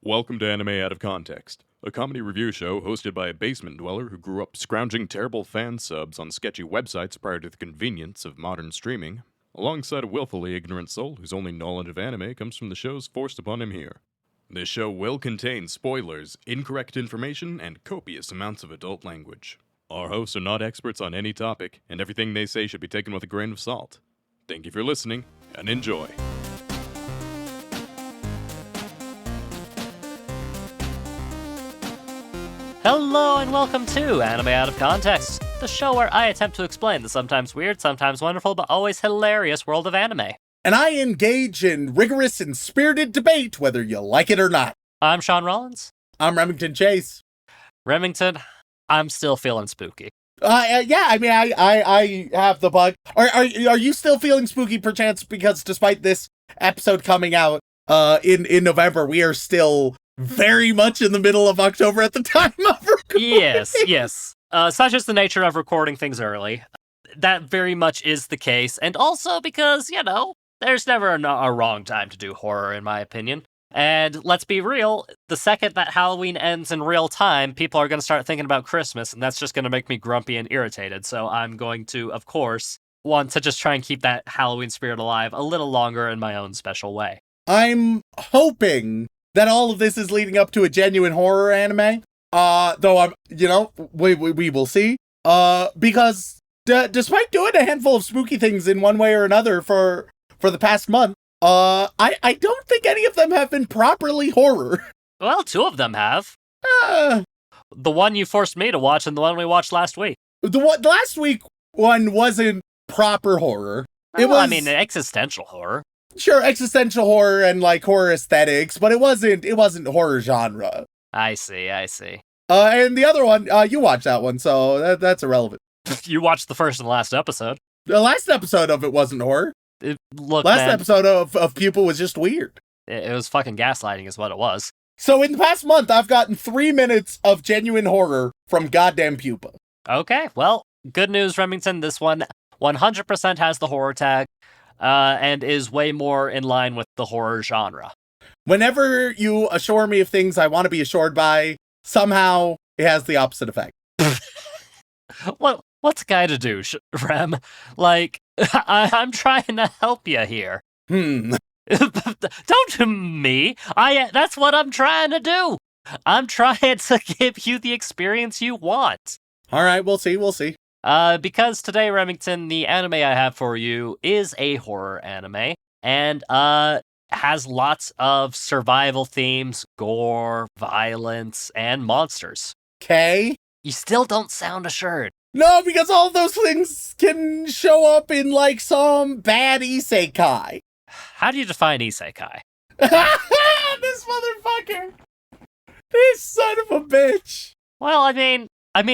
Welcome to Anime Out of Context, a comedy review show hosted by a basement dweller who grew up scrounging terrible fan subs on sketchy websites prior to the convenience of modern streaming, alongside a willfully ignorant soul whose only knowledge of anime comes from the shows forced upon him here. This show will contain spoilers, incorrect information, and copious amounts of adult language. Our hosts are not experts on any topic, and everything they say should be taken with a grain of salt. Thank you for listening, and enjoy. Hello and welcome to Anime Out of Context, the show where I attempt to explain the sometimes weird, sometimes wonderful, but always hilarious world of anime. And I engage in rigorous and spirited debate whether you like it or not. I'm Shaun Rollins. I'm Remington Chase. Remington, I'm still feeling spooky. I have the bug. Are you still feeling spooky perchance? Because despite this episode coming out in November, we are still very much in the middle of October at the time of recording. Yes. Such is the nature of recording things early. That very much is the case. And also because, there's never a wrong time to do horror, in my opinion. And let's be real, the second that Halloween ends in real time, people are going to start thinking about Christmas, and that's just going to make me grumpy and irritated. So I'm going to, of course, want to just try and keep that Halloween spirit alive a little longer in my own special way. I'm hoping that all of this is leading up to a genuine horror anime. Though we will see. Because despite doing a handful of spooky things in one way or another for the past month, I don't think any of them have been properly horror. Well, two of them have. The one you forced me to watch and the one we watched last week. The last week one wasn't proper horror. Existential horror. Sure, existential horror and like horror aesthetics, but it wasn't horror genre. I see. And the other one, you watched that one, so that's irrelevant. You watched the first and last episode. The last episode of it wasn't horror. Episode of Pupa was just weird. It was fucking gaslighting is what it was. So in the past month, I've gotten 3 minutes of genuine horror from goddamn Pupa. Okay, well, good news, Remington. This one 100% has the horror tag. And is way more in line with the horror genre. Whenever you assure me of things I want to be assured by, somehow it has the opposite effect. What's a guy to do, Rem? Like, I'm trying to help you here. Don't to me. That's what I'm trying to do. I'm trying to give you the experience you want. All right, we'll see. Because today, Remington, the anime I have for you is a horror anime, and has lots of survival themes, gore, violence, and monsters. Okay. You still don't sound assured. No, because all of those things can show up in, like, some bad isekai. How do you define isekai? This motherfucker! This son of a bitch! Well, I mean,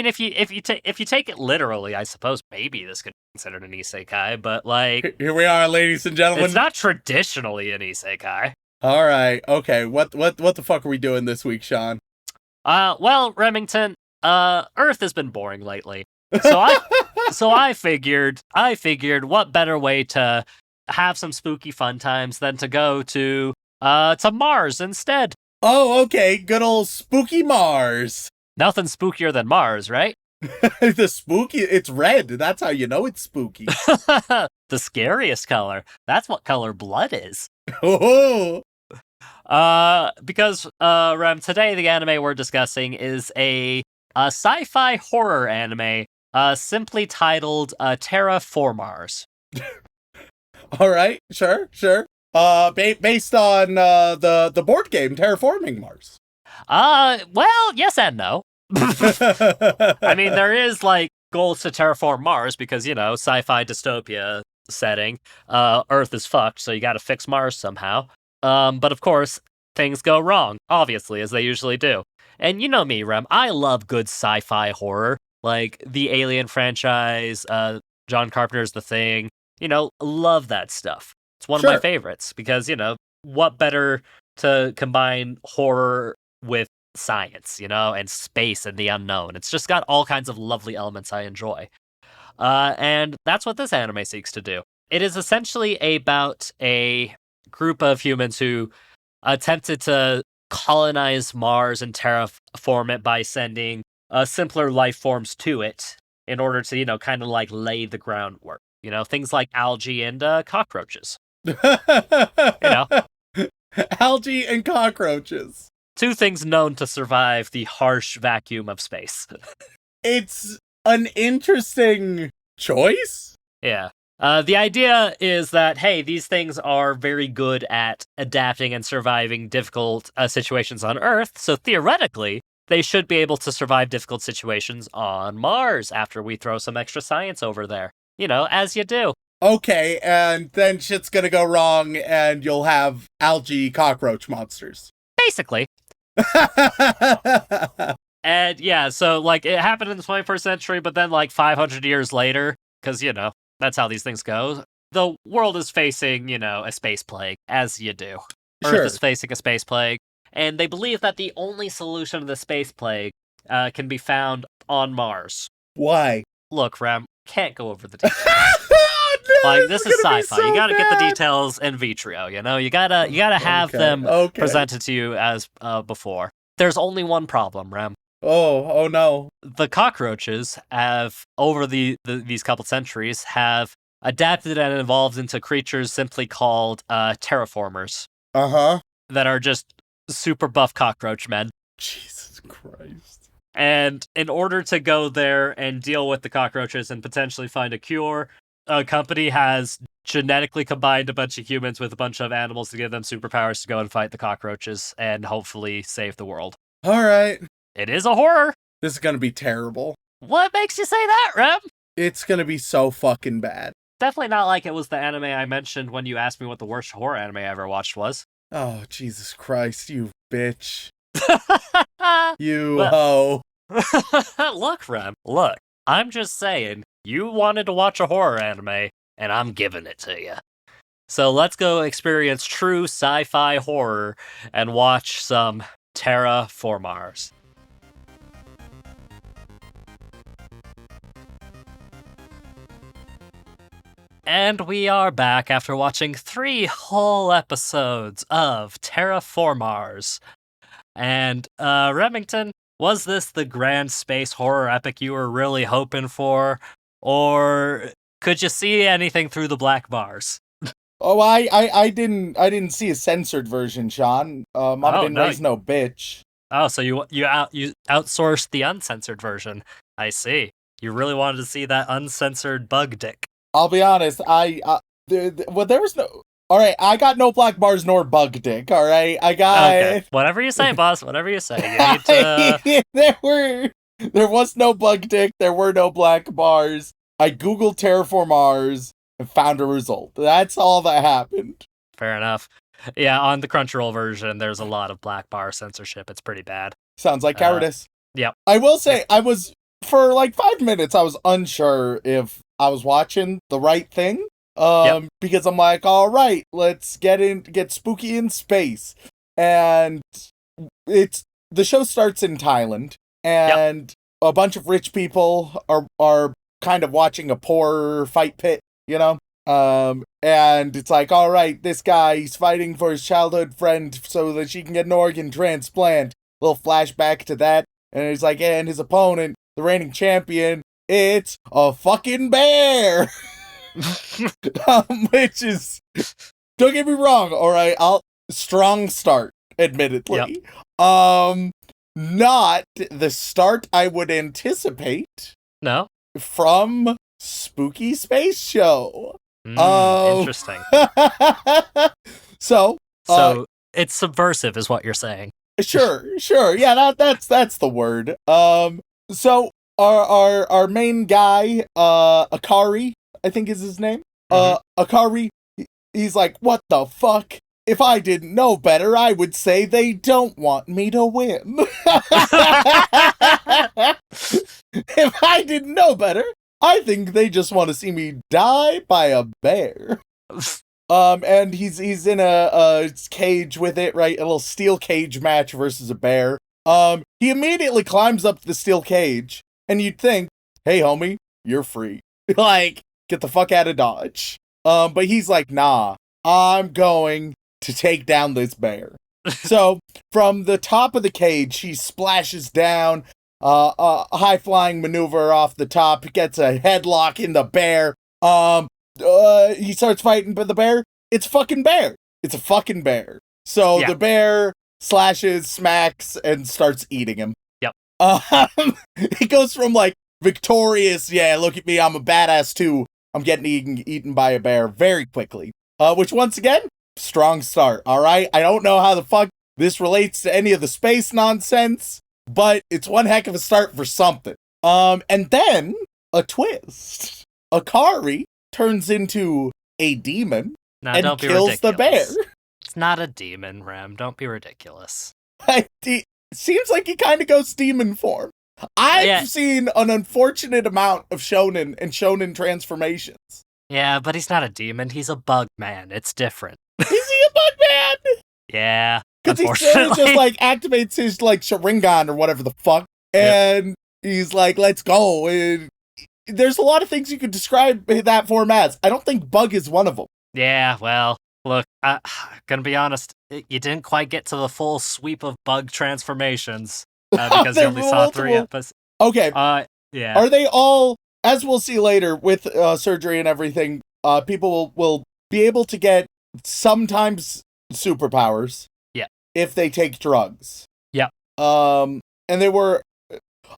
if you take it literally, I suppose maybe this could be considered an isekai, but like here we are, ladies and gentlemen. It's not traditionally an isekai. All right, okay. What the fuck are we doing this week, Shaun? Well, Remington, Earth has been boring lately, so I figured what better way to have some spooky fun times than to go to Mars instead. Oh, okay. Good old spooky Mars. Nothing spookier than Mars, right? The spooky, it's red. That's how you know it's spooky. The scariest color. That's what color blood is. Oh. Because Rem, today the anime we're discussing is a sci-fi horror anime, simply titled Terra Formars. All right, sure. Based on the board game Terraforming Mars. Well, yes and no. I mean, there is, like, goals to terraform Mars because, sci-fi dystopia setting. Earth is fucked, so you gotta fix Mars somehow. But of course, things go wrong, obviously, as they usually do. And you know me, Rem, I love good sci-fi horror, like the Alien franchise, John Carpenter's The Thing. Love that stuff. It's one of my favorites because, what better to combine horror with science, and space and the unknown. It's just got all kinds of lovely elements I enjoy. And that's what this anime seeks to do. It is essentially about a group of humans who attempted to colonize Mars and terraform it by sending simpler life forms to it in order to, kind of like lay the groundwork. Things like algae and cockroaches. Algae and cockroaches. Two things known to survive the harsh vacuum of space. It's an interesting choice. Yeah. The idea is that, hey, these things are very good at adapting and surviving difficult situations on Earth, so theoretically, they should be able to survive difficult situations on Mars after we throw some extra science over there. As you do. Okay, and then shit's gonna go wrong, and you'll have algae cockroach monsters. Basically. And yeah, so like it happened in the 21st century, but then like 500 years later, because that's how these things go. The world is facing, a space plague, as you do. Sure. Earth is facing a space plague, and they believe that the only solution to the space plague can be found on Mars. Why? Look, Rem, can't go over the details. No, like this is sci-fi. So you gotta bad. get the details in vitro. You gotta have them presented to you as before. There's only one problem, Rem. Oh no. The cockroaches have, over these couple centuries, have adapted and evolved into creatures simply called terraformers. Uh-huh. That are just super buff cockroach men. Jesus Christ. And in order to go there and deal with the cockroaches and potentially find a cure, a company has genetically combined a bunch of humans with a bunch of animals to give them superpowers to go and fight the cockroaches and hopefully save the world. All right. It is a horror. This is gonna be terrible. What makes you say that, Rem? It's gonna be so fucking bad. Definitely not like it was the anime I mentioned when you asked me what the worst horror anime I ever watched was. Oh, Jesus Christ, you bitch. You Well- hoe. Look, Rem, look. I'm just saying, you wanted to watch a horror anime, and I'm giving it to you. So let's go experience true sci-fi horror and watch some Terra Formars. And we are back after watching 3 whole episodes of Terra Formars. And, Remington, was this the grand space horror epic you were really hoping for? Or could you see anything through the black bars? Oh, I didn't see a censored version, Shaun. Mama didn't raise no bitch. Oh, so you outsourced the uncensored version. I see. You really wanted to see that uncensored bug dick. I'll be honest, there was no... Alright, I got no black bars nor bug dick, alright? I got... Okay, whatever you say, boss, whatever you say. You need to... There was no bug dick, there were no black bars. I googled Terra Formars and found a result. That's all that happened. Fair enough. Yeah, on the Crunchyroll version, there's a lot of black bar censorship. It's pretty bad. Sounds like cowardice. Yep. I will say, for like 5 minutes, I was unsure if I was watching the right thing. Because I'm like, all right, let's get spooky in space. And the show starts in Thailand, and a bunch of rich people are kind of watching a poor fight pit, and it's like, all right, this guy, he's fighting for his childhood friend so that she can get an organ transplant. Little flashback to that. And he's like, and his opponent, the reigning champion, it's a fucking bear. Which is, don't get me wrong, all right, strong start, admittedly. Not the start I would anticipate. No? From Spooky Space Show. Interesting. So it's subversive, is what you're saying. Sure. Yeah, that's the word. So our main guy, Akari, I think is his name. Akari, he's like, what the fuck? If I didn't know better, I would say they don't want me to win. If I didn't know better, I think they just want to see me die by a bear. And he's in a cage with it, right? A little steel cage match versus a bear. He immediately climbs up the steel cage, and you'd think, hey, homie, you're free. Like, get the fuck out of Dodge. But he's like, nah, I'm going to take down this bear. So from the top of the cage, she splashes down, a high-flying maneuver off the top, gets a headlock in the bear. He starts fighting, but the bear, it's a fucking bear. It's a fucking bear. So Yeah. the bear slashes, smacks, and starts eating him. Yep. He goes from like victorious, yeah, look at me, I'm a badass, too. I'm getting eaten by a bear very quickly. Which once again, strong start, alright? I don't know how the fuck this relates to any of the space nonsense, but it's one heck of a start for something. And then, a twist. Akari turns into a demon Now, and don't be kills ridiculous. the bear. It's not a demon, Rem. Don't be ridiculous. It seems like he kind of goes demon form. I've seen an unfortunate amount of shonen and shonen transformations. Yeah, but he's not a demon. He's a bug man. It's different. Is he a bug man? Yeah, Because he sort unfortunately. of just like activates his like Sharingan or whatever the fuck, and he's like, "Let's go." And there's a lot of things you could describe that form as. I don't think bug is one of them. Yeah, well, look, gonna be honest, you didn't quite get to the full sweep of bug transformations because you There only were saw 3 multiple. episodes. Okay, Yeah. are they all? As we'll see later with surgery and everything, people will be able to get sometimes superpowers. Yeah. If they take drugs. Yeah. And they were.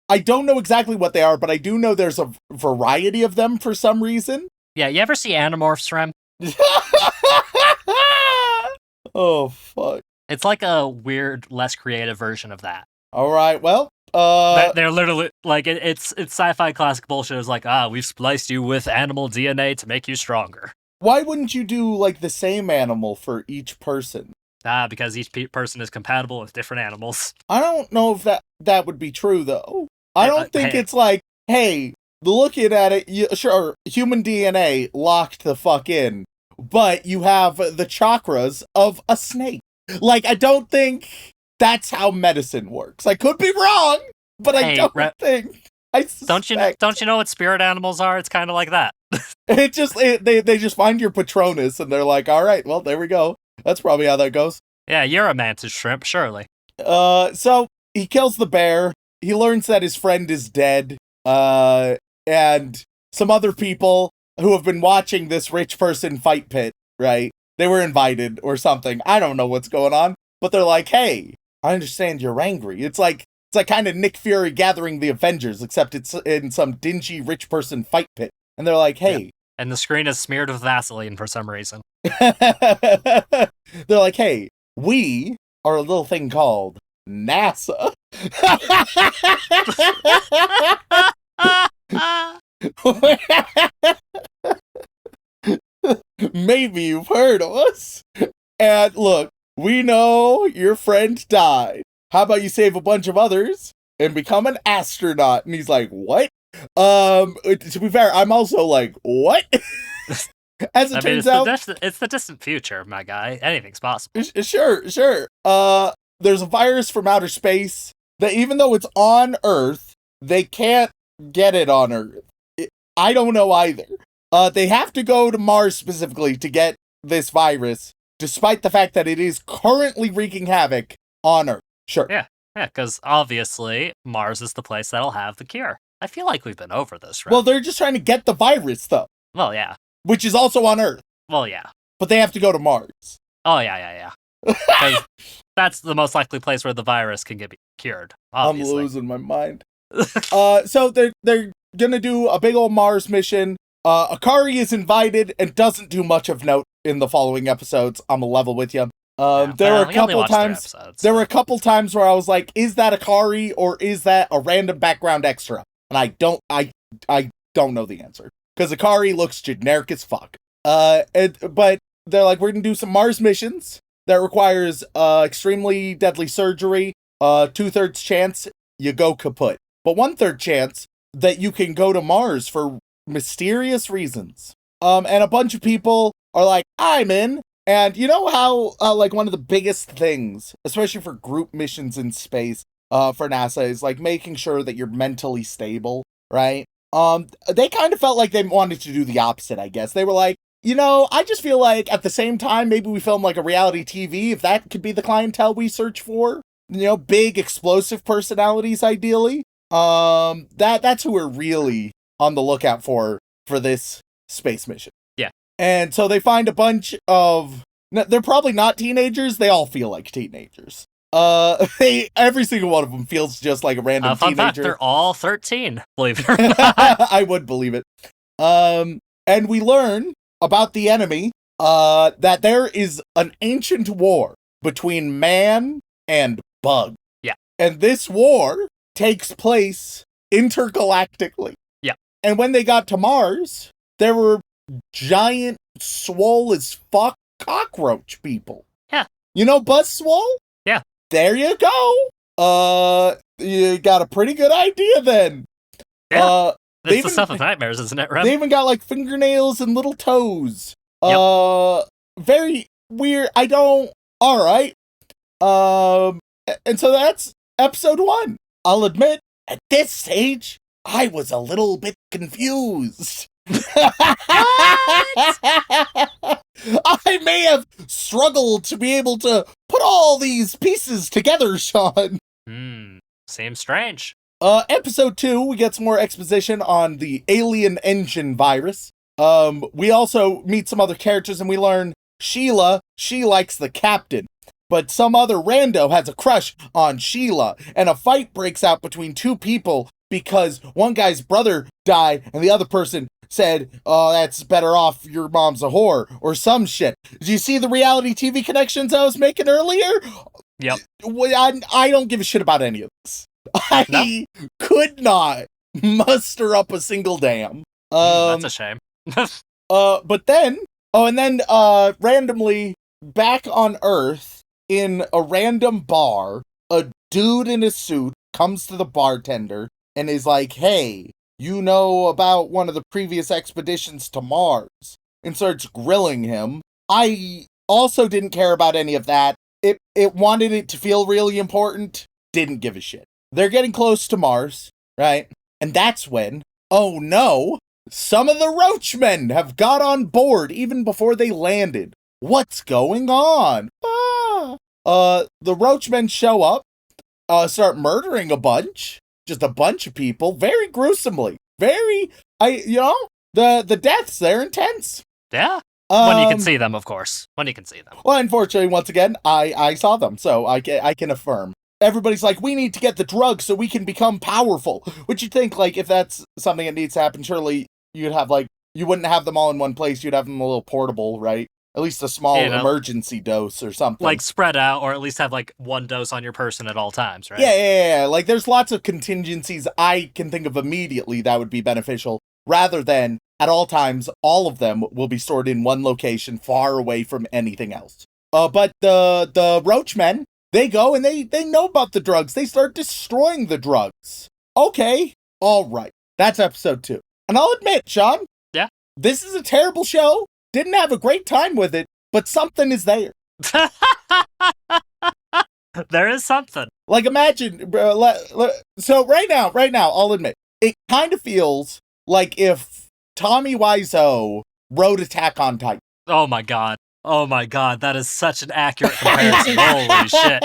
I don't know exactly what they are, but I do know there's a variety of them for some reason. Yeah, you ever see Animorphs, Rem? Oh, fuck. It's like a weird, less creative version of that. All right, well, They're literally, like, it's sci-fi classic bullshit. It's like, we've spliced you with animal DNA to make you stronger. why wouldn't you do, like, the same animal for each person? Because each person is compatible with different animals. I don't know if that would be true, though. I don't think it's like, hey, looking at it, sure, human DNA locked the fuck in, but you have the chakras of a snake. Like, I don't think that's how medicine works. I could be wrong, but I don't think. I suspect. Don't you know what spirit animals are? It's kind of like that. They just find your Patronus and they're like, all right, well, there we go. That's probably how that goes. Yeah, you're a mantis shrimp, surely. So he kills the bear. He learns that his friend is dead. And some other people who have been watching this rich person fight pit, right? They were invited or something. I don't know what's going on, but they're like, hey, I understand you're angry. It's like kind of Nick Fury gathering the Avengers, except it's in some dingy rich person fight pit. And they're like, hey. Yeah. And the screen is smeared with Vaseline for some reason. They're like, hey, we are a little thing called NASA. Maybe you've heard of us. And look, we know your friend died. How about you save a bunch of others and become an astronaut? And he's like, what? To be fair, I'm also like, what? As it turns out, it's the distant future, my guy. Anything's possible. Sure. There's a virus from outer space that even though it's on Earth, they can't get it on Earth. I don't know either. They have to go to Mars specifically to get this virus, despite the fact that it is currently wreaking havoc on Earth. Sure. Yeah, because obviously Mars is the place that'll have the cure. I feel like we've been over this, right? Well, they're just trying to get the virus, though. Well, yeah. Which is also on Earth. Well, yeah. But they have to go to Mars. Oh, yeah. Because that's the most likely place where the virus can get cured, obviously. I'm losing my mind. So they're gonna do a big old Mars mission. Akari is invited and doesn't do much of note in the following episodes. I'm a level with you. There were a couple times. There were a couple times where I was like, "Is that Akari or is that a random background extra?" And I don't know the answer because Akari looks generic as fuck. But they're like, we're gonna do some Mars missions that requires extremely deadly surgery. 2/3 chance you go kaput, but 1/3 chance that you can go to Mars for mysterious reasons. And a bunch of people are like, I'm in. And you know how, like, one of the biggest things, especially for group missions in space, for NASA, is, like, making sure that you're mentally stable, right? They kind of felt like they wanted to do the opposite, I guess. They were like, I just feel like at the same time, maybe we film like a reality TV, if that could be the clientele we search for. Big explosive personalities, ideally. That's who we're really on the lookout for this space mission. Yeah. And so they find a bunch of, they're probably not teenagers. They all feel like teenagers. Every single one of them feels just like a random fun teenager. fact, they're all 13, believe it or not. I would believe it. And we learn about the enemy, that there is an ancient war between man and bug. Yeah. And this war takes place intergalactically. Yeah. And when they got to Mars, there were giant, swole as fuck cockroach people. Yeah. Buzz Swole? Yeah. There you go. You got a pretty good idea then. Yeah. It's the stuff of nightmares, isn't it, Rem? They even got like fingernails and little toes. Yep. Very weird. Alright. And so that's episode 1. I'll admit, at this stage, I was a little bit confused. I may have struggled to be able to put all these pieces together, Shaun. Seems strange. Episode 2, we get some more exposition on the alien engine virus. We also meet some other characters and we learn Sheila, she likes the captain. But some other rando has a crush on Sheila, and a fight breaks out between two people because one guy's brother died and the other person said, oh, that's better off, your mom's a whore, or some shit. Did you see the reality TV connections I was making earlier? Yep. I don't give a shit about any of this. I could not muster up a single damn. That's a shame. But then, randomly, back on Earth, in a random bar, a dude in a suit comes to the bartender and is like, hey, you know about one of the previous expeditions to Mars, and starts grilling him. I also didn't care about any of that. It wanted it to feel really important. Didn't give a shit. They're getting close to Mars, right? And that's when, oh no, some of the Roachmen have got on board even before they landed. What's going on? The Roachmen show up, start murdering a bunch of people, very gruesomely. The deaths, they're intense. Yeah. When you can see them, of course. When you can see them. Well, unfortunately, once again, I saw them, so I can affirm. Everybody's like, we need to get the drug so we can become powerful. Which you'd think, like, if that's something that needs to happen, surely you'd have, like, you wouldn't have them all in one place. You'd have them a little portable, right? At least a small emergency dose or something. Like, spread out, or at least have, like, one dose on your person at all times, right? Yeah. Like, there's lots of contingencies I can think of immediately that would be beneficial, rather than, at all times, all of them will be stored in one location far away from anything else. But the Roachmen, they go and they know about the drugs. They start destroying the drugs. Okay, all right. That's episode 2. And I'll admit, Shaun. Yeah? This is a terrible show. Didn't have a great time with it, but something is there. There is something. Like, imagine, so right now, I'll admit, it kind of feels like if Tommy Wiseau wrote Attack on Titan. Oh my god, that is such an accurate comparison. Holy shit.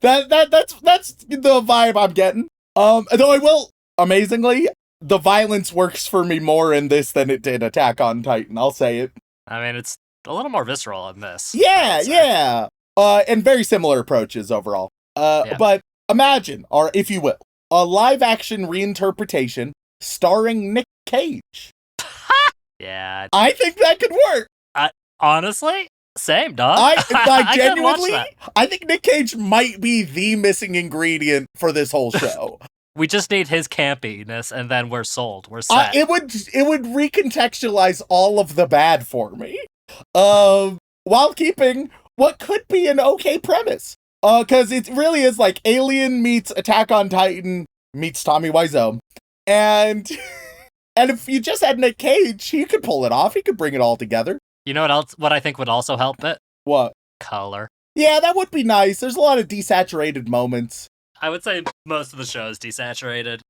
That's the vibe I'm getting. Though I will, amazingly, the violence works for me more in this than it did Attack on Titan. I'll say it. I mean, it's a little more visceral in this. Yeah. And very similar approaches overall. But imagine, or if you will, a live-action reinterpretation starring Nick Cage. Yeah. I think that could work. Honestly, same, dog. I genuinely, I think Nick Cage might be the missing ingredient for this whole show. We just need his campiness, and then we're sold. We're set. It would recontextualize all of the bad for me, while keeping what could be an okay premise. Because it really is like Alien meets Attack on Titan meets Tommy Wiseau, and if you just had Nick Cage, he could pull it off. He could bring it all together. You know what else? What I think would also help it? What? Color. Yeah, that would be nice. There's a lot of desaturated moments. I would say most of the show is desaturated.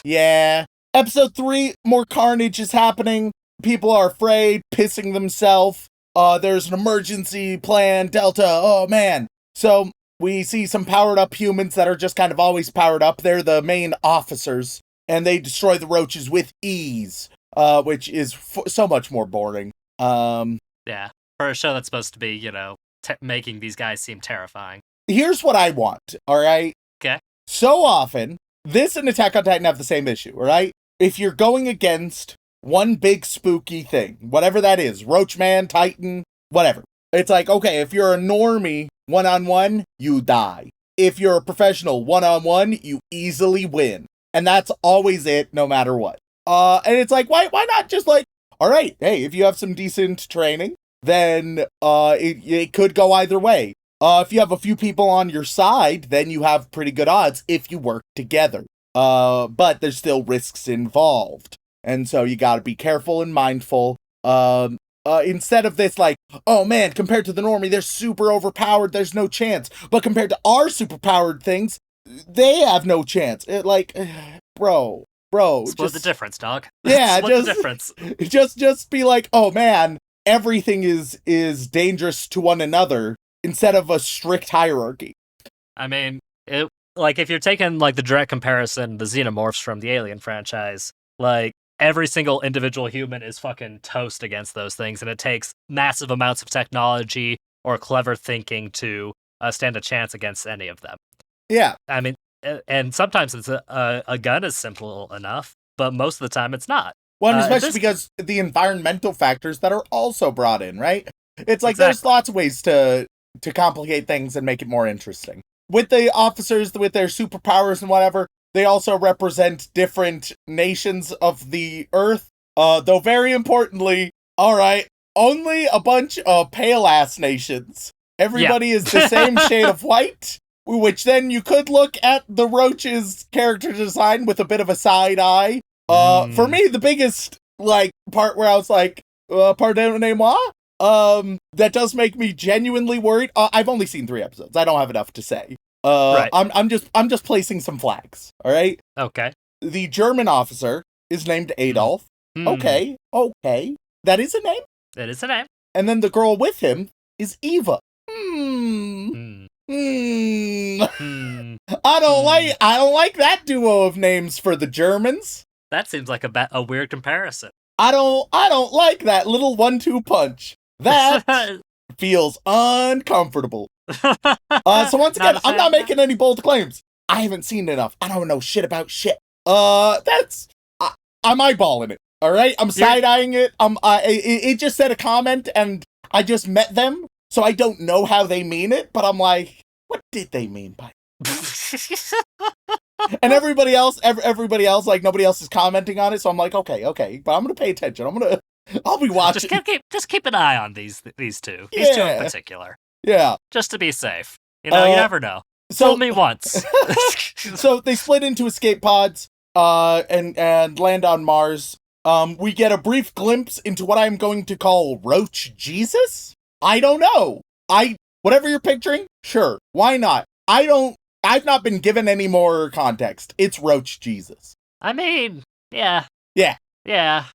Yeah. Episode 3, more carnage is happening. People are afraid, pissing themselves. There's an emergency plan, Delta. Oh, man. So we see some powered up humans that are just kind of always powered up. They're the main officers, and they destroy the roaches with ease, which is so much more boring. Yeah, for a show that's supposed to be, making these guys seem terrifying. Here's what I want, all right? Okay. So often, this and Attack on Titan have the same issue, all right? If you're going against one big spooky thing, whatever that is, Roachman, Titan, whatever. It's like, okay, if you're a normie one-on-one, you die. If you're a professional one-on-one, you easily win. And that's always it, no matter what. And it's like, why not just like, all right, hey, if you have some decent training, then it could go either way. If you have a few people on your side, then you have pretty good odds if you work together. But there's still risks involved. And so you gotta be careful and mindful. Instead of this like, oh man, compared to the normie, they're super overpowered, there's no chance. But compared to our superpowered things, they have no chance. Bro. Split the difference, dog. Yeah, Split the difference. Just be like, oh man, everything is dangerous to one another instead of a strict hierarchy. I mean, if you're taking like the direct comparison, the xenomorphs from the Alien franchise, like every single individual human is fucking toast against those things, and it takes massive amounts of technology or clever thinking to stand a chance against any of them. Yeah. I mean, and sometimes it's a gun is simple enough, but most of the time it's not. Well, and especially because the environmental factors that are also brought in, right? It's like There's lots of ways to complicate things and make it more interesting. With the officers, with their superpowers and whatever, they also represent different nations of the Earth. Though very importantly, all right, only a bunch of pale-ass nations. Everybody is the same shade of white, which then you could look at the Roach's character design with a bit of a side eye. For me, the biggest, part where I was like, pardonnez-moi? That does make me genuinely worried. I've only seen 3 episodes. I don't have enough to say. Right. I'm just placing some flags. All right. Okay. The German officer is named Adolf. Okay. That is a name. It is a name. And then the girl with him is Eva. I don't like that duo of names for the Germans. That seems like a weird comparison. I don't like that little 1-2 punch. That feels uncomfortable. So once again, I'm not making any bold claims. I haven't seen enough. I don't know shit about shit. I'm eyeballing it. All right, I'm side-eyeing it. It just said a comment, and I just met them, so I don't know how they mean it. But I'm like, what did they mean by it? And everybody else, like nobody else is commenting on it. So I'm like, okay, but I'm gonna pay attention. I'll be watching. Just keep an eye on these two. These two in particular. Yeah. Just to be safe. You never know. So, Fool me once. So they split into escape pods, and land on Mars. We get a brief glimpse into what I'm going to call Roach Jesus? I don't know. Whatever you're picturing, sure. Why not? I've not been given any more context. It's Roach Jesus. I mean, yeah. Yeah.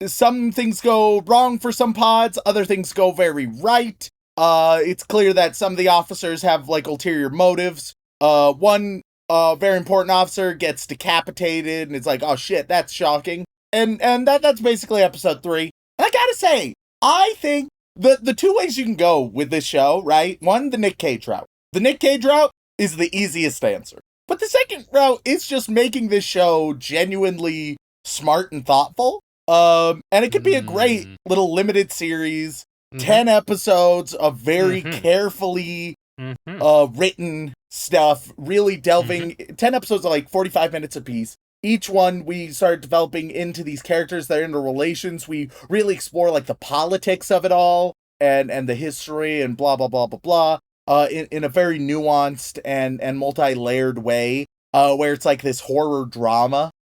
Some things go wrong for some pods, other things go very right. It's clear that some of the officers have ulterior motives. One very important officer gets decapitated, and it's like, oh shit, that's shocking. And that's basically episode 3. And I gotta say, I think the 2 ways you can go with this show, right? One, the Nick Cage route. The Nick Cage route is the easiest answer. But the second route is just making this show genuinely smart and thoughtful. And it could be a great little limited series. 10 episodes of very carefully written stuff, really delving. 10 episodes are 45 minutes apiece. Each one, we start developing into these characters, their interrelations. We really explore the politics of it all and the history and blah, blah, blah, blah, blah. In a very nuanced and multi-layered way, where it's this horror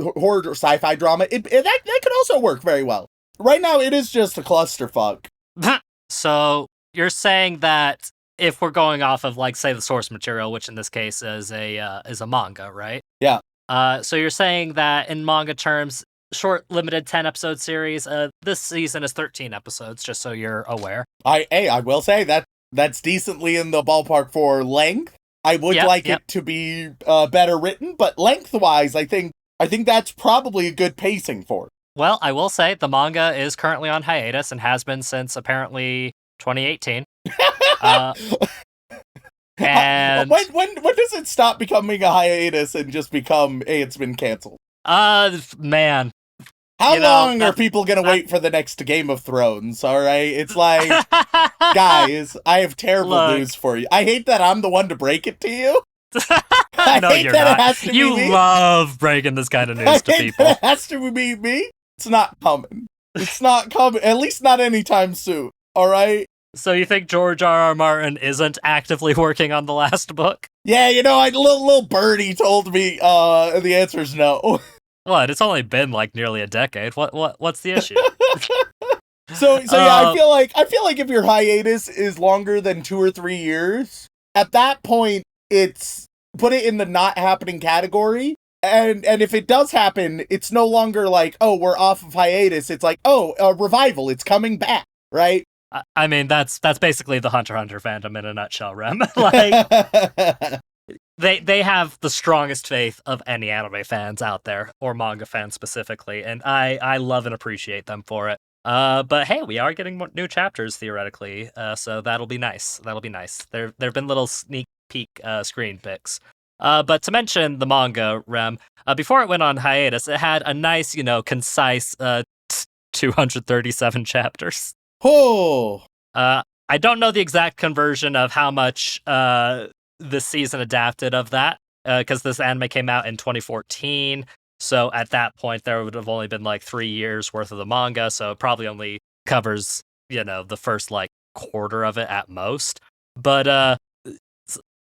or sci-fi drama. That could also work very well. Right now, it is just a clusterfuck. So you're saying that if we're going off of say the source material, which in this case is a manga, right? Yeah. So you're saying that in manga terms, short, limited 10-episode series, this season is 13 episodes, just so you're aware. I will say that's decently in the ballpark for length. I would like it to be better written, but lengthwise, I think that's probably a good pacing for it. Well, I will say the manga is currently on hiatus and has been since apparently 2018. And when does it stop becoming a hiatus and just become, hey, it's been canceled? Man. How long are people gonna wait for the next Game of Thrones? All right, it's like, guys, I have terrible news for you. I hate that I'm the one to break it to you. No, you're not. You love breaking this kind of news to people. It has to be me. It's not coming. It's not coming. At least not anytime soon. All right. So you think George R.R. Martin isn't actively working on the last book? Yeah, little birdie told me the answer is no. What? It's only been like nearly a decade. What's the issue? So yeah, I feel like if your hiatus is longer than 2 or 3 years, at that point it's put it in the not happening category. And if it does happen, it's no longer like, oh, we're off of hiatus. It's like, oh, a revival. It's coming back, right? I mean, that's basically the Hunter x Hunter fandom in a nutshell, Rem. Like, they have the strongest faith of any anime fans out there, or manga fans specifically, and I love and appreciate them for it. But hey, we are getting new chapters theoretically, so that'll be nice. There've been little sneak peek screen pics. But to mention the manga, Rem, before it went on hiatus, it had a nice, concise 237 chapters. Oh. I don't know the exact conversion of how much this season adapted of that, because this anime came out in 2014. So at that point, there would have only been like 3 years worth of the manga. So it probably only covers, the first like quarter of it at most. But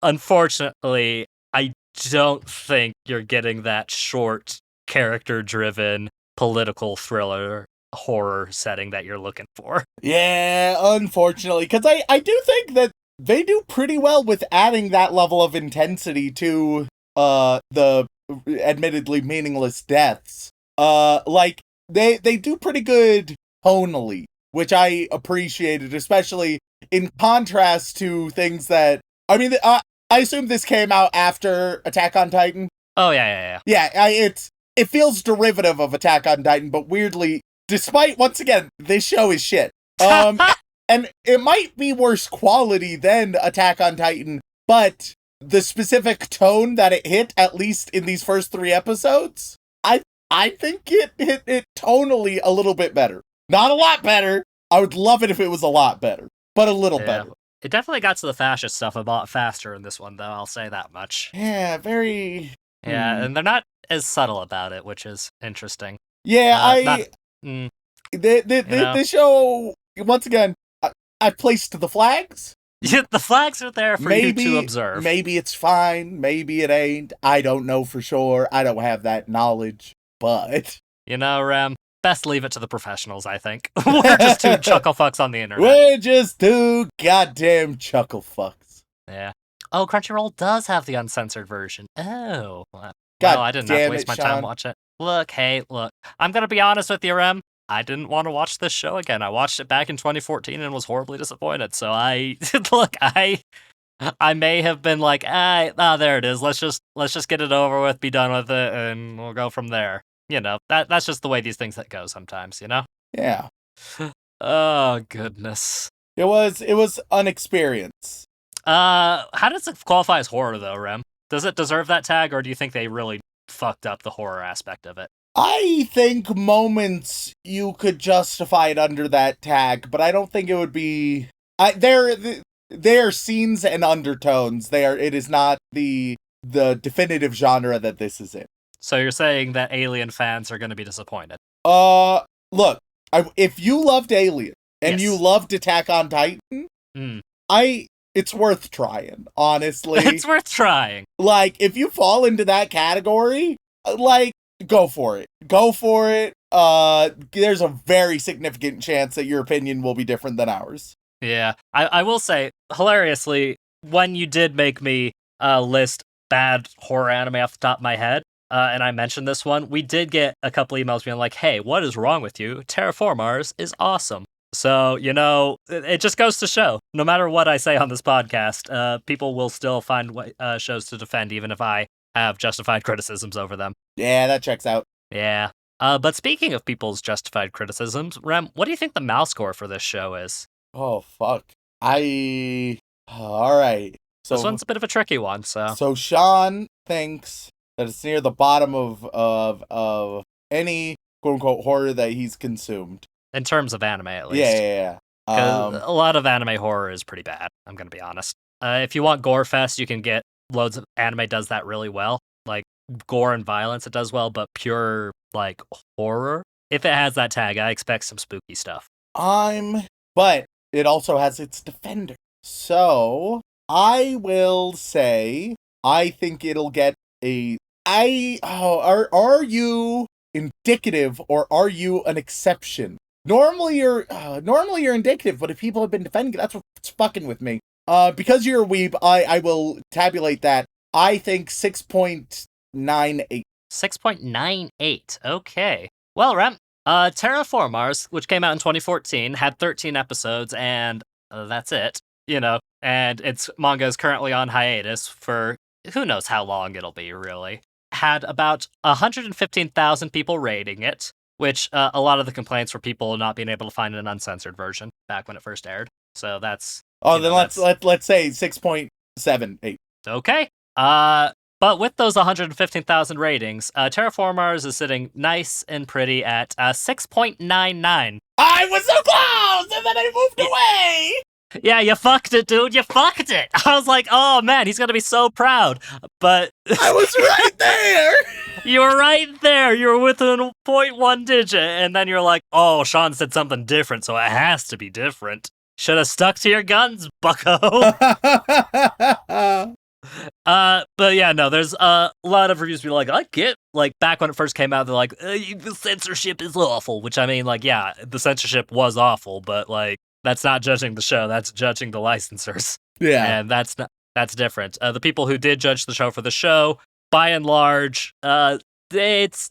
unfortunately, I don't think you're getting that short, character-driven political thriller horror setting that you're looking for. Yeah, unfortunately, because I do think that they do pretty well with adding that level of intensity to the admittedly meaningless deaths. Like they do pretty good tonally, which I appreciated, especially in contrast to things that I assume this came out after Attack on Titan. Oh yeah. Yeah, it feels derivative of Attack on Titan, but weirdly, despite, once again, this show is shit. And it might be worse quality than Attack on Titan, but the specific tone that it hit, at least in these first 3 episodes, I think it hit it tonally a little bit better. Not a lot better. I would love it if it was a lot better, but a little better. It definitely got to the fascist stuff a lot faster in this one, though, I'll say that much. Yeah, very... Yeah, and they're not as subtle about it, which is interesting. Yeah, the show, once again, I placed the flags. Yeah, the flags are there for you to observe. Maybe it's fine, maybe it ain't. I don't know for sure. I don't have that knowledge, but... Rem, best leave it to the professionals, I think. We're just 2 chuckle fucks on the internet. We're just 2 goddamn chuckle fucks. Yeah. Oh, Crunchyroll does have the uncensored version. Oh. Well, I didn't have to waste my time watching it. Look, I'm gonna be honest with you, Rem. I didn't want to watch this show again. I watched it back in 2014 and was horribly disappointed. So I may have been like, there it is. Let's just get it over with, be done with it, and we'll go from there. That's just the way these things that go sometimes, Yeah. Oh goodness. It was an experience. How does it qualify as horror though, Rem? Does it deserve that tag, or do you think they really fucked up the horror aspect of it? I think moments you could justify it under that tag, but I don't think it would be. There are scenes and undertones. It is not the definitive genre that this is in. So you're saying that Alien fans are going to be disappointed? Look, if you loved Alien and you loved Attack on Titan, it's worth trying. Honestly, it's worth trying. Like, if you fall into that category, like, go for it. Go for it. There's a very significant chance that your opinion will be different than ours. Yeah, I will say, hilariously, when you did make me list bad horror anime off the top of my head, and I mentioned this one, we did get a couple emails being like, hey, what is wrong with you? Terra Formars is awesome. So, it just goes to show, no matter what I say on this podcast, people will still find shows to defend, even if I have justified criticisms over them. Yeah, that checks out. Yeah. But speaking of people's justified criticisms, Rem, what do you think the mouse score for this show is? Oh, fuck. All right. So, this one's a bit of a tricky one, so. So Shaun thinks that it's near the bottom of any quote-unquote horror that he's consumed. In terms of anime, at least. Yeah. A lot of anime horror is pretty bad, I'm going to be honest. If you want gore fest, you can get loads of anime does that really well. Like, gore and violence, it does well, but pure, like, horror, if it has that tag, I expect some spooky stuff. But it also has its defender. So, I will say, I think it'll get are you indicative or are you an exception? Normally you're indicative, but if people have been defending it, that's what's fucking with me. Because you're a weeb, I will tabulate that. I think 6.98. 6.98. Okay. Well, Rem, Terra Formars, which came out in 2014, had 13 episodes, and that's it. And its manga is currently on hiatus for who knows how long it'll be, really. Had about 115,000 people rating it, which a lot of the complaints were people not being able to find an uncensored version back when it first aired. So that's... let's say 6.78. Okay. But with those 115,000 ratings, Terra Formars is sitting nice and pretty at 6.99. I was so close, and then I moved away! Yeah, you fucked it, dude. You fucked it. I was like, oh, man, he's going to be so proud. But... I was right there! You were right there. You were within a 0.1 digit. And then you're like, oh, Shaun said something different, so it has to be different. Should have stuck to your guns, bucko. But yeah, no, there's a lot of reviews be like, I get, like, back when it first came out, they're like, the censorship is awful, which I mean, like, yeah, the censorship was awful, but, like, that's not judging the show, that's judging the licensors. Yeah. And that's different. The people who did judge the show for the show, by and large, it's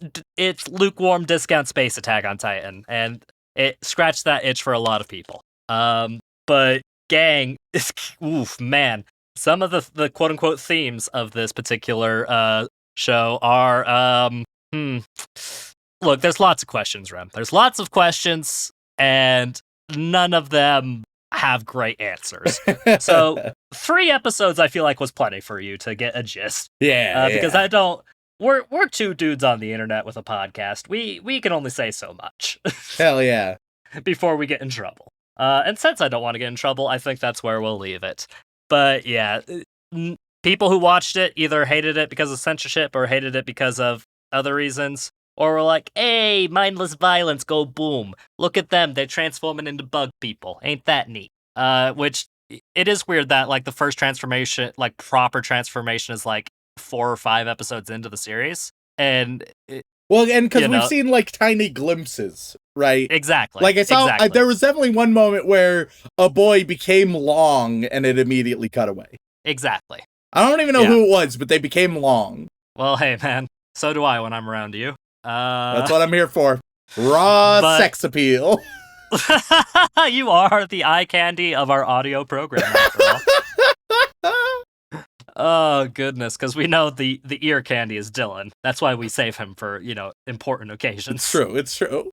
lukewarm discount space Attack on Titan, and it scratched that itch for a lot of people. But gang, oof, man. Some of the quote-unquote themes of this particular show are, look, there's lots of questions, Rem. There's lots of questions, and none of them have great answers. So 3 episodes I feel like was plenty for you to get a gist. Yeah. Because we're 2 dudes on the internet with a podcast. We can only say so much. Hell yeah. Before we get in trouble. And since I don't want to get in trouble, I think that's where we'll leave it. But yeah, people who watched it either hated it because of censorship or hated it because of other reasons, or were like, hey, mindless violence, go boom. Look at them, they're transforming into bug people. Ain't that neat? Which, it is weird that, like, the first transformation, like, proper transformation is, like, 4 or 5 episodes into the series. And... because we've seen, like, tiny glimpses, right? Exactly. Like, I saw, there was definitely one moment where a boy became long, and it immediately cut away. Exactly. I don't even know who it was, but they became long. Well, hey, man, so do I when I'm around you. That's what I'm here for. Raw sex appeal. You are the eye candy of our audio program, after all. Oh, goodness, because we know the ear candy is Dylan. That's why we save him for, important occasions. It's true.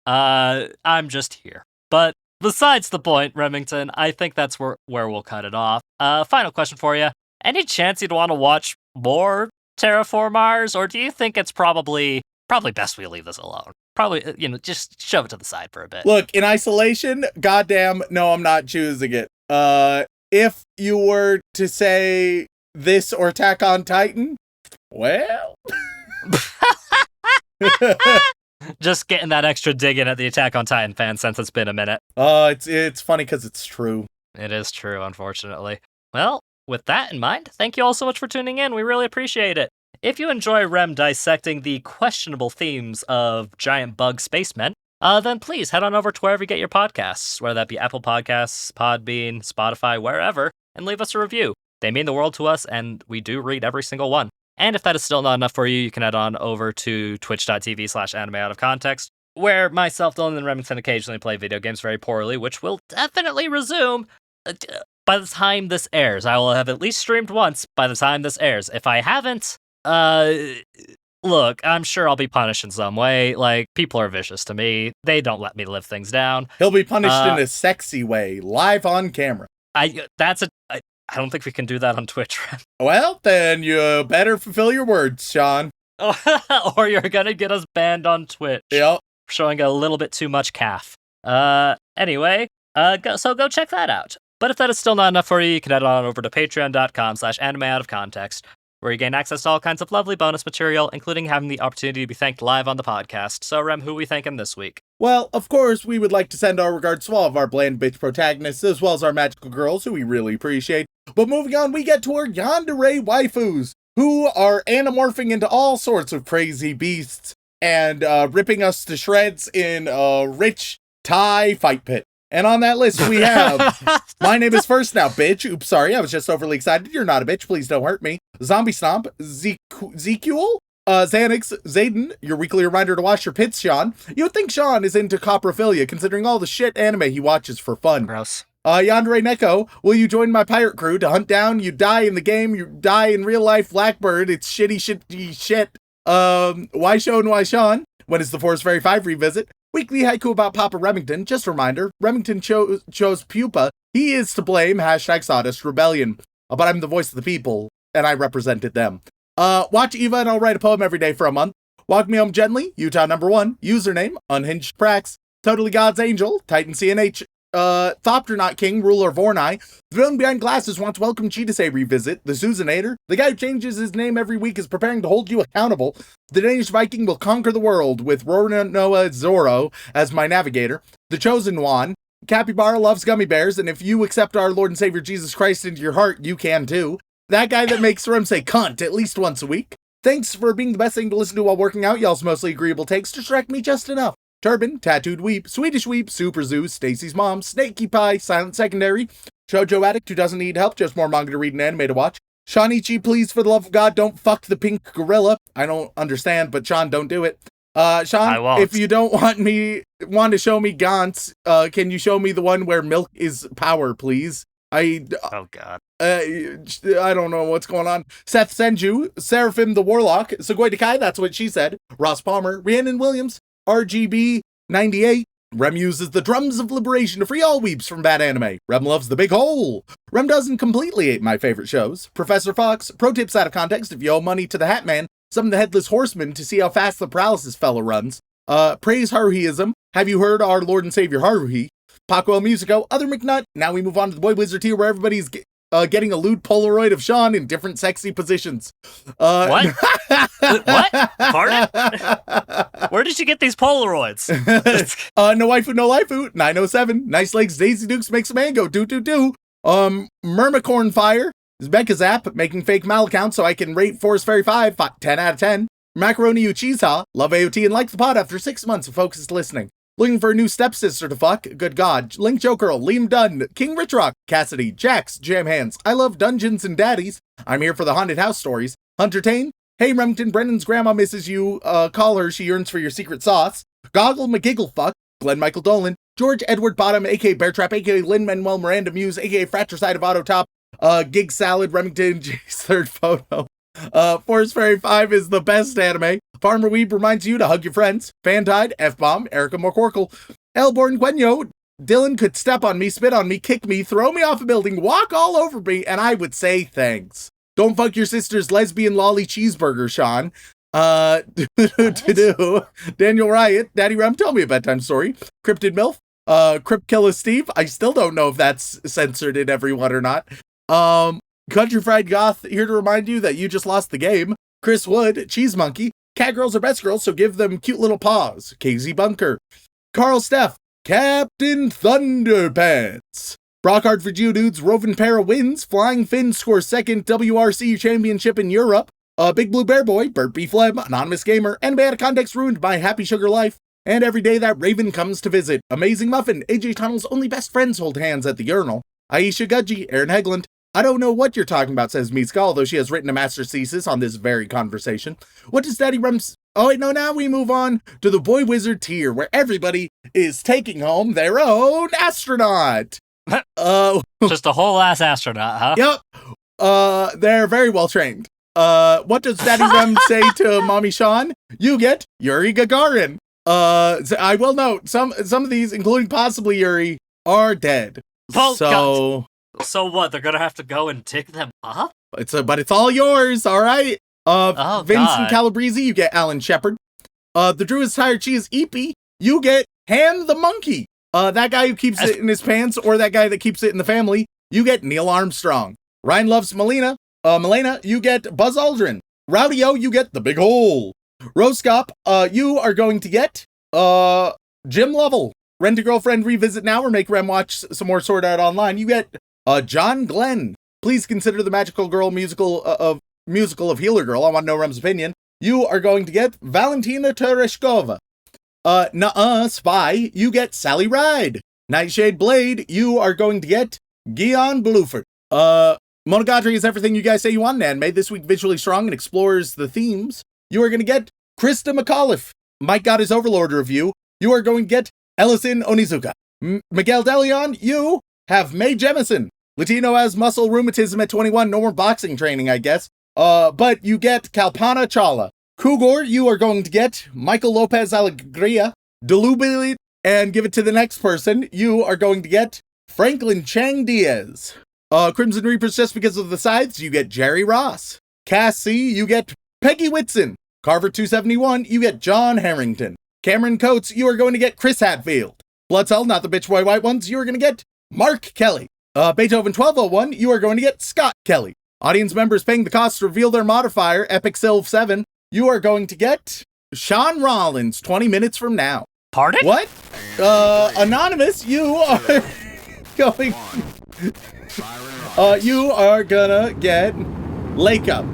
I'm just here. But besides the point, Remington, I think that's where we'll cut it off. Final question for you. Any chance you'd want to watch more Terra Formars, or do you think it's probably best we leave this alone? Probably, just shove it to the side for a bit. Look, in isolation, goddamn, no, I'm not choosing it. If you were to say this or Attack on Titan, well... Just getting that extra dig in at the Attack on Titan fans since it's been a minute. It's funny because it's true. It is true, unfortunately. Well, with that in mind, thank you all so much for tuning in. We really appreciate it. If you enjoy Rem dissecting the questionable themes of giant bug spacemen, then please head on over to wherever you get your podcasts, whether that be Apple Podcasts, Podbean, Spotify, wherever, and leave us a review. They mean the world to us, and we do read every single one. And if that is still not enough for you can head on over to twitch.tv/animeoutofcontext, where myself, Dylan, and Remington occasionally play video games very poorly, which will definitely resume by the time this airs. I will have at least streamed once by the time this airs. If I haven't, look, I'm sure I'll be punished in some way. Like, people are vicious to me. They don't let me live things down. He'll be punished in a sexy way, live on camera. I don't think we can do that on Twitch. Well, then you better fulfill your words, Shaun. Or you're gonna get us banned on Twitch. Yep. Showing a little bit too much calf. Anyway, go check that out. But if that is still not enough for you can head on over to patreon.com/animeoutofcontext, where you gain access to all kinds of lovely bonus material, including having the opportunity to be thanked live on the podcast. So, Rem, who are we thanking this week? Well, of course, we would like to send our regards to all of our bland bitch protagonists, as well as our magical girls, who we really appreciate. But moving on, we get to our yandere waifus, who are anamorphing into all sorts of crazy beasts, and ripping us to shreds in a rich Thai fight pit. And on that list, we have, my name is First Now, bitch. Oops, sorry, I was just overly excited. You're not a bitch, please don't hurt me. Zombie Stomp, Zekiel, Xanax, Zayden, your weekly reminder to wash your pits, Shaun. You would think Shaun is into coprophilia, considering all the shit anime he watches for fun. Gross. Yandere Neko, will you join my pirate crew to hunt down, you die in the game, you die in real life, Blackbird, it's shitty shit. Why Shaun? When is the Forest Fairy 5 revisit? Weekly haiku about Papa Remington. Just a reminder, Remington chose Pupa. He is to blame, #Sawdust Rebellion. But I'm the voice of the people, and I represented them. Watch Eva and I'll write a poem every day for a month. Walk Me Home Gently, Utah #1. Username, Unhinged Prax. Totally God's Angel, Titan CNH. Thopternaut King, ruler of Ornai. The villain behind glasses wants to welcome Cheetah revisit. The Susanator, the guy who changes his name every week, is preparing to hold you accountable. The Danish Viking will conquer the world with Rornoa Zorro as my navigator. The Chosen One, Capybara loves gummy bears, and if you accept our Lord and Savior Jesus Christ into your heart, you can too. That guy that makes Rem say cunt at least once a week. Thanks for being the best thing to listen to while working out. Y'all's mostly agreeable takes distract me just enough. Turban, Tattooed Weep, Swedish Weep, Super Zoo, Stacy's Mom, Snaky Pie, Silent Secondary, Shoujo Addict who doesn't need help, just more manga to read and anime to watch. Shanichi, please, for the love of God, don't fuck the pink gorilla. I don't understand, but Shaun, don't do it. Shaun, if you don't want to show me Gantz, can you show me the one where milk is power, please? Oh, God. I don't know what's going on. Seth Senju, Seraphim the Warlock, Sugoi Dekai, that's what she said. Ross Palmer, Rhiannon Williams, RGB 98. Rem uses the drums of liberation to free all weeps from bad anime. Rem loves the big hole. Rem doesn't completely hate my favorite shows. Professor Fox, pro tips out of context if you owe money to the Hat Man, summon the Headless Horseman to see how fast the paralysis fella runs. Praise Haruhiism. Have you heard our Lord and Savior Haruhi? Paco El Musico, Other McNutt. Now we move on to the Boy Wizard tier where everybody's getting a lewd Polaroid of Shaun in different sexy positions. What? What? Pardon? Where did you get these Polaroids? No waifu, no laifu. 907. Nice legs. Daisy Dukes makes a man go do. Mermicorn Fire. Becca Zap making fake mal accounts so I can rate Forest Fairy 5 10 out of 10. Macaroni Uchiza. Love AOT and like the pod after 6 months of focused listening. Looking for a new stepsister to fuck? Good God. Link Joe Girl, Liam Dunn, King Rich Rock, Cassidy, Jax, Jam Hands. I love Dungeons and Daddies. I'm here for the haunted house stories. Hunter Tane. Hey Remington, Brennan's grandma misses you. Call her. She yearns for your secret sauce. Goggle McGigglefuck. Glenn Michael Dolan. George Edward Bottom, aka Bear Trap, aka Lin-Manuel Miranda Muse, aka Fratricide of Autotop. Gig Salad, Remington, Jay's third photo. Forest Fairy 5 is the best anime. Farmer Weeb reminds you to hug your friends. Fantide, F-Bomb, Erica McCorkle. Elborn Gwenyo, Dylan could step on me, spit on me, kick me, throw me off a building, walk all over me, and I would say thanks. Don't fuck your sister's lesbian lolly cheeseburger, Shaun. Daniel Riot, Daddy Rem, tell me a bedtime story. Cryptid MILF, Crypt Killer Steve, I still don't know if that's censored in everyone or not. Country Fried Goth, here to remind you that you just lost the game. Chris Wood, Cheese Monkey, Cat Girls are best girls, so give them cute little paws. KZ Bunker, Carl Steff, Captain Thunderpants. Brockhard for Geodudes, Rovin Para wins. Flying Finn scores second WRC championship in Europe. Big Blue Bear Boy, Burt B. Flem, Anonymous Gamer, and Bad Context ruined by Happy Sugar Life. And every day that Raven comes to visit. Amazing Muffin, AJ Tunnel's only best friends hold hands at the urinal. Aisha Gudgy, Aaron Hegland, I don't know what you're talking about, says Mitsuka, although she has written a master's thesis on this very conversation. What does Daddy Rums... Oh, wait, no, now we move on to the Boy Wizard tier, where everybody is taking home their own astronaut. Just a whole ass astronaut, huh? Yep. They're very well trained. What does Daddy Rem say to Mommy Shaun? You get Yuri Gagarin. So I will note, some of these, including possibly Yuri, are dead. Oh, so... God. So what? They're gonna have to go and dig them up? But it's all yours, all right? Vincent God. Calabrese, you get Alan Shepard. The Druid's Tired Cheese Eepy, you get Han the Monkey. That guy who keeps it in his pants, or that guy that keeps it in the family, you get Neil Armstrong. Ryan Loves Melina, you get Buzz Aldrin. Rowdy-O, you get The Big Hole. Roscop, you are going to get Jim Lovell. Rent a Girlfriend Revisit Now or make Rem watch some more Sword Art Online. You get John Glenn. Please consider the Magical Girl musical of Healer Girl. I want to know Rem's opinion. You are going to get Valentina Tereshkova. Spy, you get Sally Ride. Nightshade Blade, you are going to get Guion Bluford. Monogatari is everything you guys say you want in anime. This week visually strong and explores the themes. You are going to get Krista McAuliffe. Mike got his Overlord review. You are going to get Ellison Onizuka. Miguel DeLeon, you have Mae Jemison. Latino has muscle rheumatism at 21, no more boxing training, I guess. But you get Kalpana Chawla. Kugor, you are going to get Michael Lopez Alegria. Delubili, and give it to the next person. You are going to get Franklin Chang Diaz. Crimson Reapers, just because of the scythes, you get Jerry Ross. Cass C, you get Peggy Whitson. Carver 271, you get John Harrington. Cameron Coates, you are going to get Chris Hatfield. Bloodcell, not the bitch boy white ones, you are going to get Mark Kelly. Beethoven 1201, you are going to get Scott Kelly. Audience members paying the cost to reveal their modifier, Epic Sylv 7, you are going to get Sean Rollins 20 minutes from now. Pardon? What? Anonymous, you are going... you are gonna get Lake Up.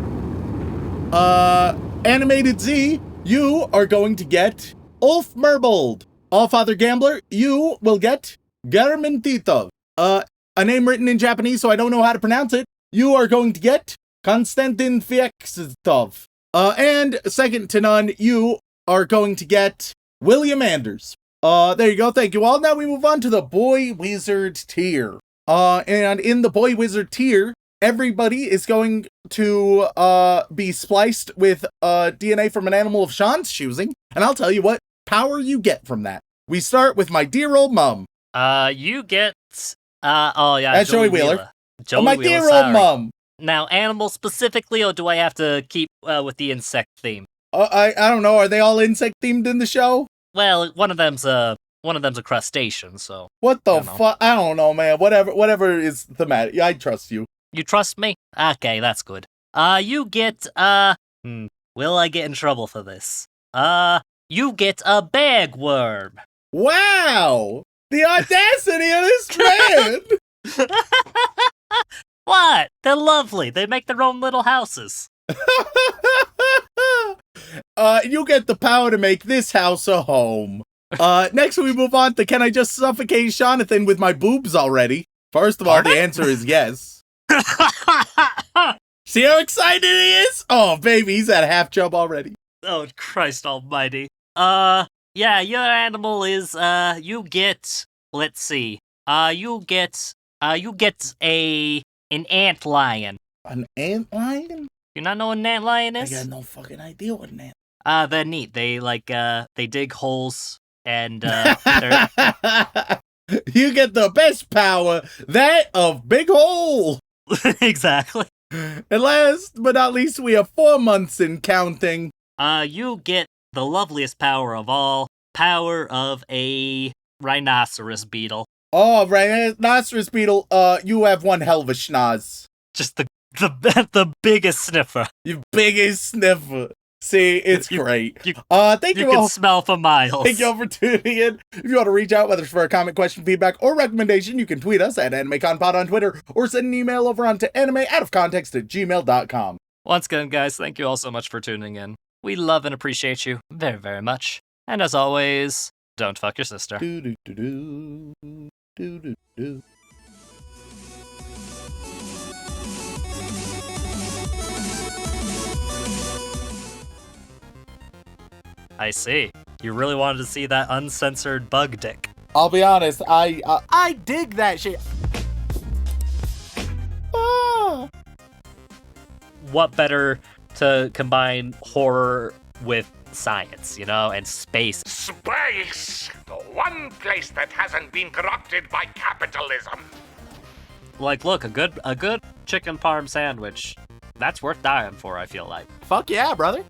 Animated Z, you are going to get Ulf Merbold. Allfather Gambler, you will get German Titov. A name written in Japanese, so I don't know how to pronounce it. You are going to get Konstantin Fyekstov. And second to none, you are going to get William Anders. There you go. Thank you all. Now we move on to the Boy Wizard tier. And in the Boy Wizard tier, everybody is going to be spliced with DNA from an animal of Shaun's choosing. And I'll tell you what power you get from that. We start with my dear old mum. You get... yeah, That's Joey Wheeler. Joey my Wheeler, dear sorry. old mum. Now, animals specifically, or do I have to keep with the insect theme? I don't know. Are they all insect themed in the show? Well, one of them's a crustacean, so... What the fuck? I don't know, man. Whatever is thematic. I trust you. You trust me? Okay, that's good. You get, will I get in trouble for this? You get a bagworm. Wow! The audacity of this man! What? They're lovely. They make their own little houses. You get the power to make this house a home. Next we move on to Can I Just Suffocate Jonathan with my boobs already? First of all, the answer is yes. See how excited he is? Oh, baby, he's at half jump already. Oh, Christ almighty. Yeah, your animal is, you get, let's see, you get an ant lion. An ant lion? You not know what an ant lion is? I got no fucking idea what an ant. They're neat. They they dig holes and you get the best power, that of Big Hole. Exactly. And last but not least, we have 4 months in counting. You get the loveliest power of all, power of a rhinoceros beetle. Oh, rhinoceros beetle, you have one hell of a schnoz. Just the biggest sniffer. You biggest sniffer. See, it's great. You thank you all. You can smell for miles. Thank you all for tuning in. If you want to reach out, whether it's for a comment, question, feedback, or recommendation, you can tweet us at AnimeConPod on Twitter, or send an email over onto animeoutofcontext@gmail.com. Once again, guys, thank you all so much for tuning in. We love and appreciate you very, very much. And as always, don't fuck your sister. Do, do, do, do, do, do, do. I see. You really wanted to see that uncensored bug dick. I'll be honest, I dig that shit. Ah. What better to combine horror with science, and space? Space! The one place that hasn't been corrupted by capitalism. Like, look, a good chicken parm sandwich. That's worth dying for, I feel like. Fuck yeah, brother.